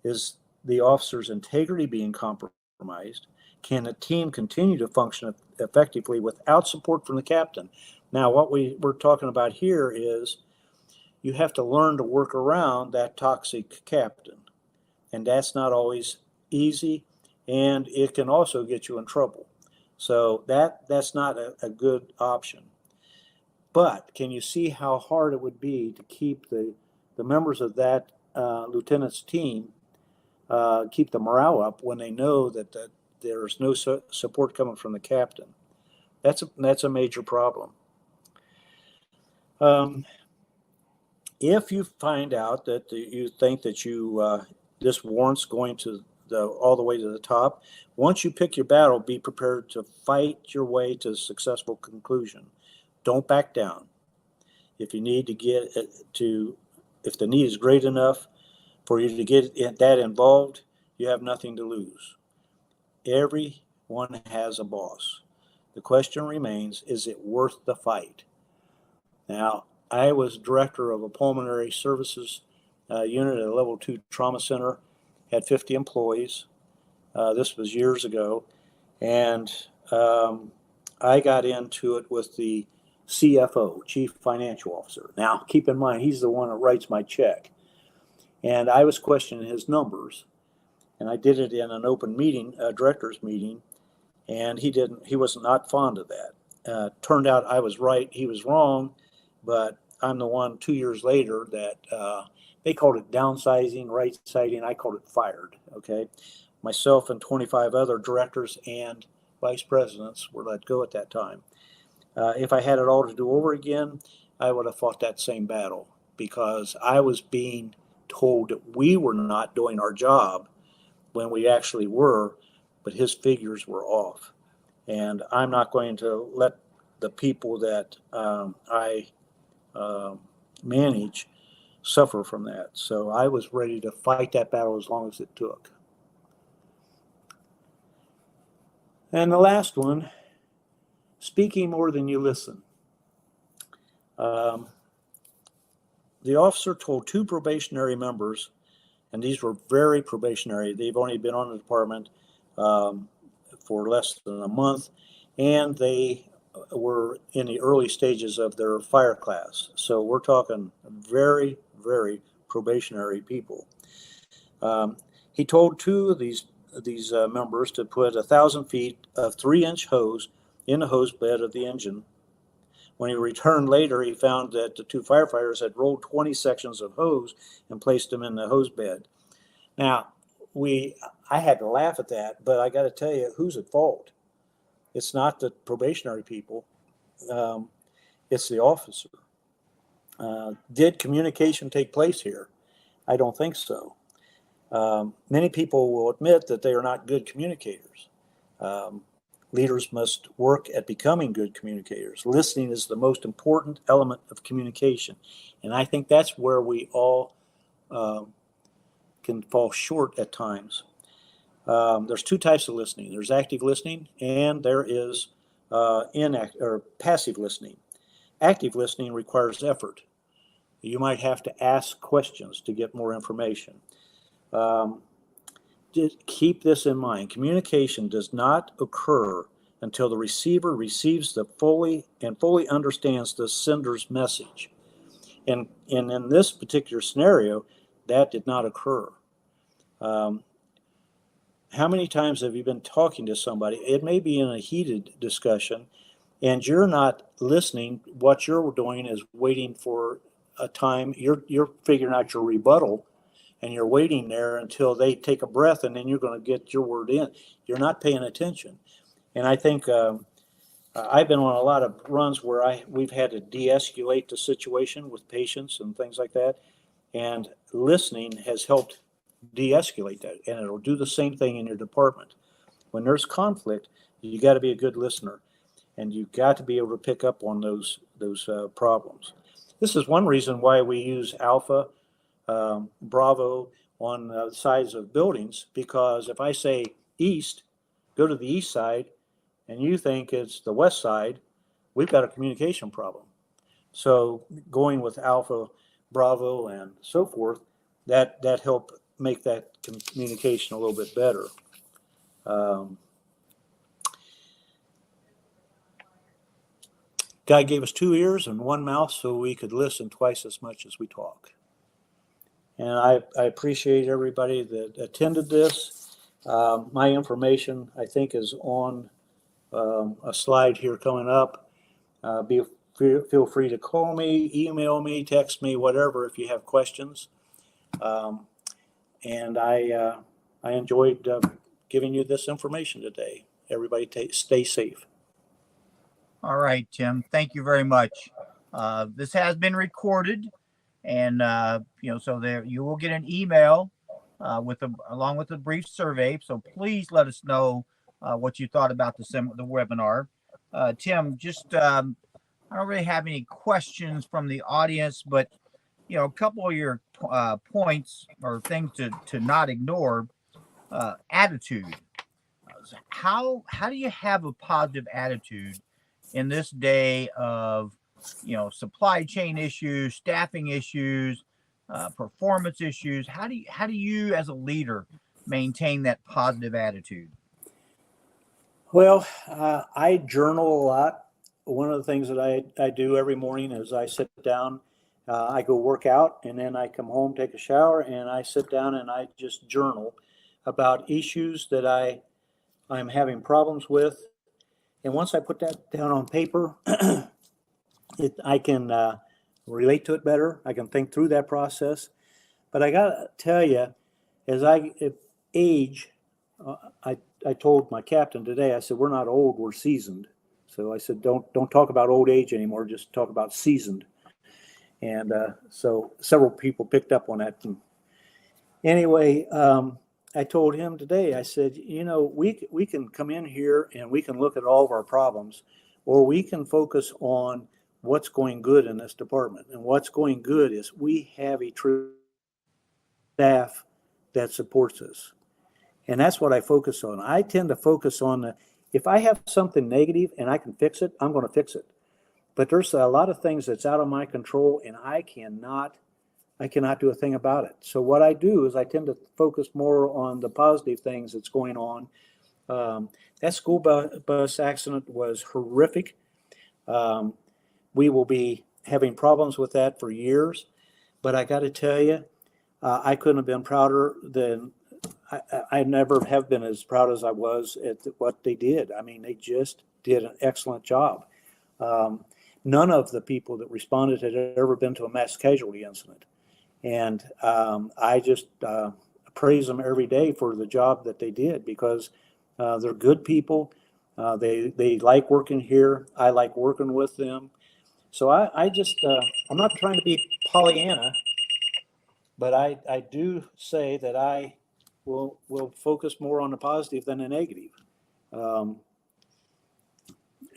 Is the officer's integrity being compromised? Can the team continue to function effectively without support from the captain? Now, what we're talking about here is you have to learn to work around that toxic captain. And that's not always easy, and it can also get you in trouble. So that's not a good option. But can you see how hard it would be to keep the members of that lieutenant's team, keep the morale up when they know that there's no support coming from the captain? That's a major problem. If you find out that you think that this warrants going to all the way to the top, once you pick your battle, be prepared to fight your way to a successful conclusion. Don't back down. If you need to if the need is great enough for you to get that involved, you have nothing to lose. Everyone has a boss. The question remains, is it worth the fight? Now, I was director of a pulmonary services unit at a level 2 trauma center, had 50 employees. This was years ago. And I got into it with the CFO, Chief Financial Officer. Now, keep in mind, he's the one that writes my check. And I was questioning his numbers. And I did it in an open meeting, a director's meeting. And he was not fond of that. Turned out I was right, he was wrong. But I'm the one 2 years later that they called it downsizing, right-sizing. I called it fired, okay? Myself and 25 other directors and vice presidents were let go at that time. If I had it all to do over again, I would have fought that same battle, because I was being told that we were not doing our job when we actually were, but his figures were off. And I'm not going to let the people that I manage suffer from that. So I was ready to fight that battle as long as it took. And the last one, speaking more than you listen. The officer told 2 probationary members, and these were very probationary. They've only been on the department for less than a month, and they were in the early stages of their fire class. So we're talking very, very probationary people. He told 2 of these members to put 1,000 feet of 3-inch hose in the hose bed of the engine. When he returned later, he found that the 2 firefighters had rolled 20 sections of hose and placed them in the hose bed. Now, I had to laugh at that, but I got to tell you, who's at fault? It's not the probationary people. It's the officer. Did communication take place here? I don't think so. Many people will admit that they are not good communicators. Leaders must work at becoming good communicators. Listening is the most important element of communication. And I think that's where we all can fall short at times. There's two types of listening. There's active listening, and there is passive listening. Active listening requires effort. You might have to ask questions to get more information. Just keep this in mind. Communication does not occur until the receiver receives fully understands the sender's message. And in this particular scenario, that did not occur. How many times have you been talking to somebody? It may be in a heated discussion, and you're not listening. What you're doing is waiting for a time. You're figuring out your rebuttal, and you're waiting there until they take a breath, and then you're going to get your word in. You're not paying attention. And I think I've been on a lot of runs where we've had to de-escalate the situation with patients and things like that. And listening has helped de-escalate that, and it'll do the same thing in your department. When there's conflict, you got to be a good listener, and you got to be able to pick up on those problems. This is one reason why we use Alpha, Bravo on the sides of buildings, because if I say east, go to the east side, and you think it's the west side, we've got a communication problem. So going with Alpha, Bravo, and so forth, that helped make that communication a little bit better. God gave us 2 ears and 1 mouth so we could listen twice as much as we talk. And I appreciate everybody that attended this. My information, I think, is on a slide here coming up. Feel free to call me, email me, text me, whatever, if you have questions. And I enjoyed giving you this information today. Everybody stay safe. All right, Tim. Thank you very much. This has been recorded, and so there you will get an email along with a brief survey. So please let us know what you thought about the webinar. Tim, just I don't really have any questions from the audience, but a couple of your points or things to not ignore. Attitude. How do you have a positive attitude in this day of supply chain issues, staffing issues, performance issues? How do you as a leader maintain that positive attitude? Well, I journal a lot. One of the things that I do every morning is I sit down, I go work out, and then I come home, take a shower, and I sit down and I just journal about issues that I'm having problems with. And once I put that down on paper, I can relate to it better. I can think through that process. But I got to tell you, as I age, I told my captain today, I said, we're not old, we're seasoned. So I said, don't talk about old age anymore, just talk about seasoned. And so several people picked up on that. And anyway, I told him today, I said, we can come in here and we can look at all of our problems, or we can focus on what's going good in this department. And what's going good is we have a true staff that supports us. And that's what I focus on. I tend to focus on if I have something negative and I can fix it, I'm going to fix it. But there's a lot of things that's out of my control, and I cannot do a thing about it. So what I do is I tend to focus more on the positive things that's going on. That school bus accident was horrific. We will be having problems with that for years. But I got to tell you, I couldn't have been prouder than I never have been as proud as I was at what they did. I mean, they just did an excellent job. None of the people that responded had ever been to a mass casualty incident. And I just praise them every day for the job that they did, because they're good people. They like working here. I like working with them. So I just, I'm not trying to be Pollyanna, but I do say that I will focus more on the positive than the negative. Um,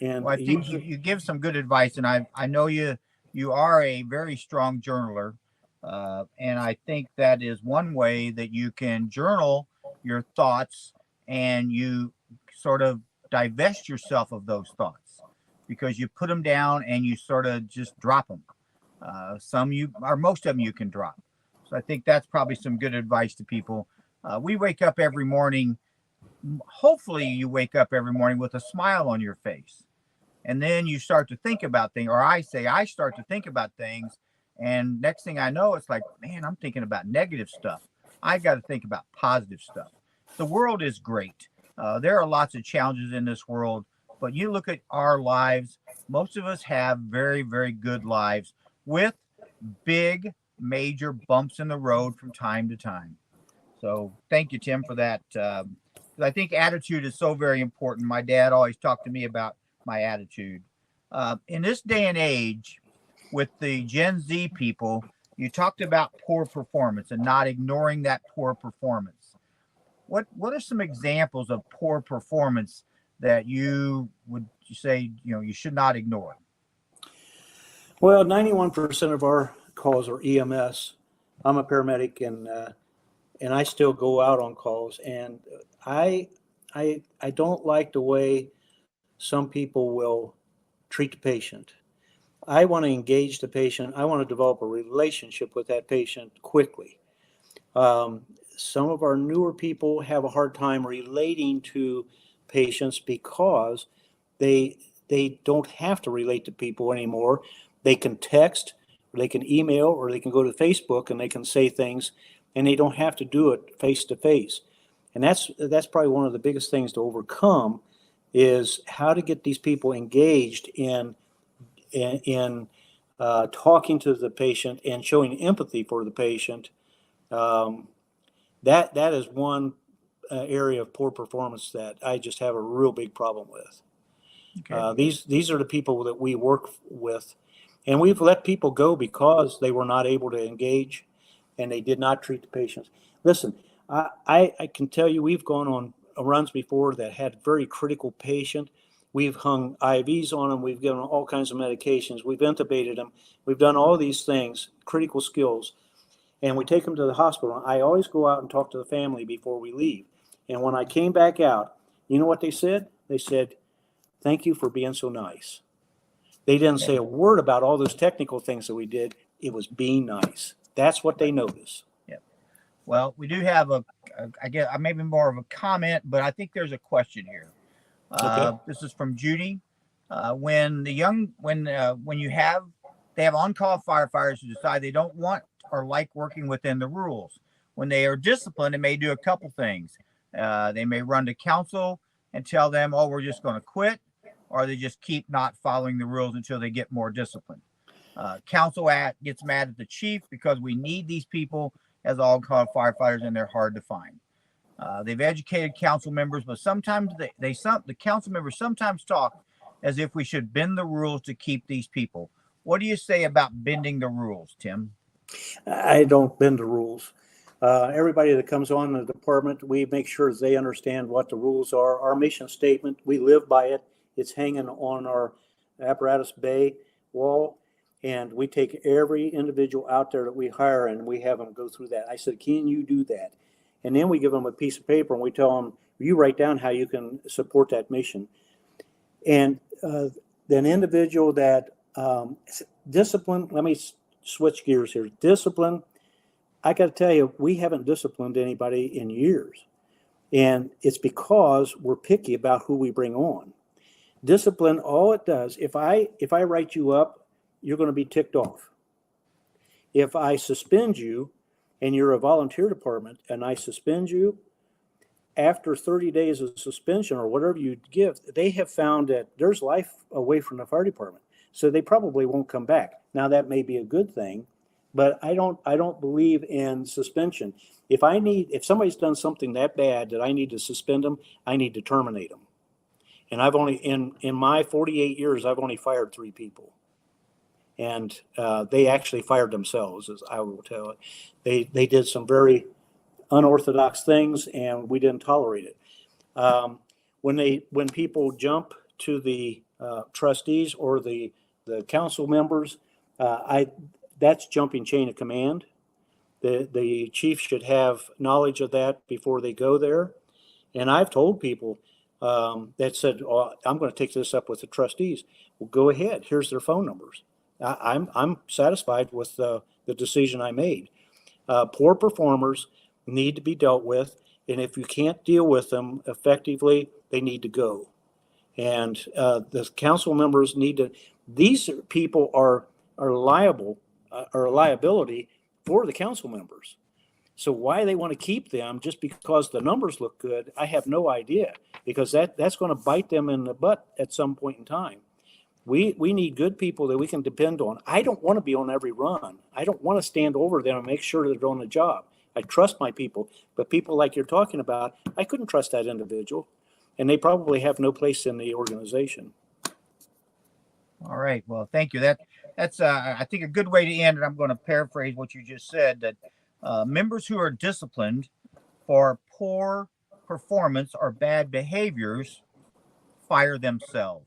and Well, I think you give some good advice, and I know you are a very strong journaler, and I think that is one way that you can journal your thoughts, and you sort of divest yourself of those thoughts because you put them down and you sort of just drop them. Some you or most of them you can drop. So I think that's probably some good advice to people. We wake up every morning. Hopefully, you wake up every morning with a smile on your face, and then you start to think about things, or I start to think about things, and next thing I know, it's like, man, I'm thinking about negative stuff. I got to think about positive stuff. The world is great. There are lots of challenges in this world, but you look at our lives, most of us have very, very good lives with big major bumps in the road from time to time. So thank you, Tim, for that. I think attitude is so very important. My dad always talked to me about my attitude. In this day and age, with the Gen Z people, you talked about poor performance and not ignoring that poor performance. What are some examples of poor performance that you would say you should not ignore? Well, 91% of our calls are EMS. I'm a paramedic, and I still go out on calls, and I don't like the way some people will treat the patient. I want to engage the patient. I want to develop a relationship with that patient quickly. Some of our newer people have a hard time relating to patients because they don't have to relate to people anymore. They can text, or they can email, or they can go to Facebook and they can say things, and they don't have to do it face to face. And that's probably one of the biggest things to overcome, is how to get these people engaged in talking to the patient and showing empathy for the patient. That is one area of poor performance that I just have a real big problem with. Okay. These are the people that we work with, and we've let people go because they were not able to engage and they did not treat the patients. Listen, I can tell you, we've gone on runs before that had very critical patient. We've hung IVs on them. We've given them all kinds of medications. We've intubated them. We've done all these things, critical skills, and we take them to the hospital. I always go out and talk to the family before we leave. And when I came back out, you know what they said? They said, "Thank you for being so nice." They didn't say a word about all those technical things that we did. It was being nice. That's what they notice. Yeah. Well, we do have I guess maybe more of a comment, but I think there's a question here. Okay. This is from Judy. When you have they have on-call firefighters who decide they don't want or like working within the rules. When they are disciplined, they may do a couple things. They may run to council and tell them, "Oh, we're just going to quit," or they just keep not following the rules until they get more disciplined. Council gets mad at the chief because we need these people as on-call firefighters, and they're hard to find. They've educated council members, but sometimes the council members sometimes talk as if we should bend the rules to keep these people. What do you say about bending the rules, Tim? I don't bend the rules. Everybody that comes on the department, we make sure they understand what the rules are. Our mission statement, we live by it. It's hanging on our apparatus bay wall. And we take every individual out there that we hire and we have them go through that. I said, "Can you do that?" And then we give them a piece of paper and we tell them, "You write down how you can support that mission." And an individual that discipline, let me switch gears here. Discipline, I got to tell you, we haven't disciplined anybody in years. And it's because we're picky about who we bring on. Discipline, all it does, if I write you up, you're going to be ticked off. If I suspend you and you're a volunteer department and I suspend you, after 30 days of suspension or whatever you give, they have found that there's life away from the fire department. So they probably won't come back. Now that may be a good thing, but I don't believe in suspension. If somebody's done something that bad that I need to suspend them, I need to terminate them. And I've only in my 48 years, I've only fired 3 people. And they actually fired themselves, as I will tell it. They did some very unorthodox things, and we didn't tolerate it. when people jump to the trustees or the council members, that's jumping chain of command. The chief should have knowledge of that before they go there. And I've told people that said, "Oh, I'm going to take this up with the trustees." Well, go ahead. Here's their phone numbers. I'm satisfied with the decision I made. Poor performers need to be dealt with, and if you can't deal with them effectively, they need to go. And the council members need to. These people are liable, or a liability for the council members. So why they want to keep them just because the numbers look good, I have no idea, because that's going to bite them in the butt at some point in time. We need good people that we can depend on. I don't want to be on every run. I don't want to stand over them and make sure they're doing the job. I trust my people, but people like you're talking about, I couldn't trust that individual, and they probably have no place in the organization. All right. Well, thank you. That's I think a good way to end, and I'm going to paraphrase what you just said, that members who are disciplined for poor performance or bad behaviors fire themselves.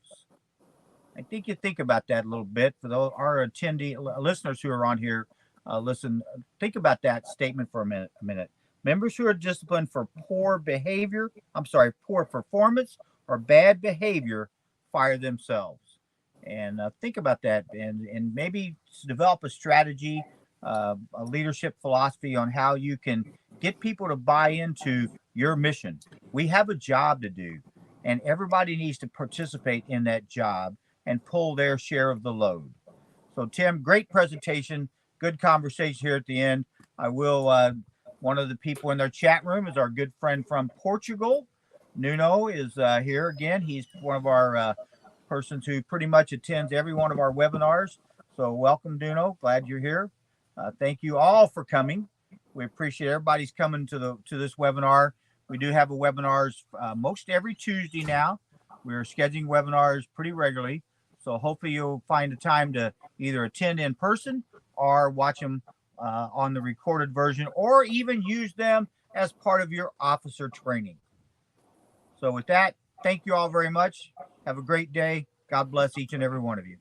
I think you think about that a little bit. For our attendee listeners who are on here, listen, think about that statement for a minute. Members who are disciplined for poor performance or bad behavior fire themselves. And think about that, and maybe develop a strategy, a leadership philosophy on how you can get people to buy into your mission. We have a job to do, and everybody needs to participate in that job and pull their share of the load. So, Tim, great presentation, good conversation here at the end. I will, one of the people in their chat room is our good friend from Portugal. Nuno is here again. He's one of our persons who pretty much attends every one of our webinars. So welcome, Nuno. Glad you're here. Thank you all for coming. We appreciate everybody's coming to this webinar. We do have a webinars most every Tuesday now. We're scheduling webinars pretty regularly. So hopefully you'll find a time to either attend in person or watch them on the recorded version, or even use them as part of your officer training. So with that, thank you all very much. Have a great day. God bless each and every one of you.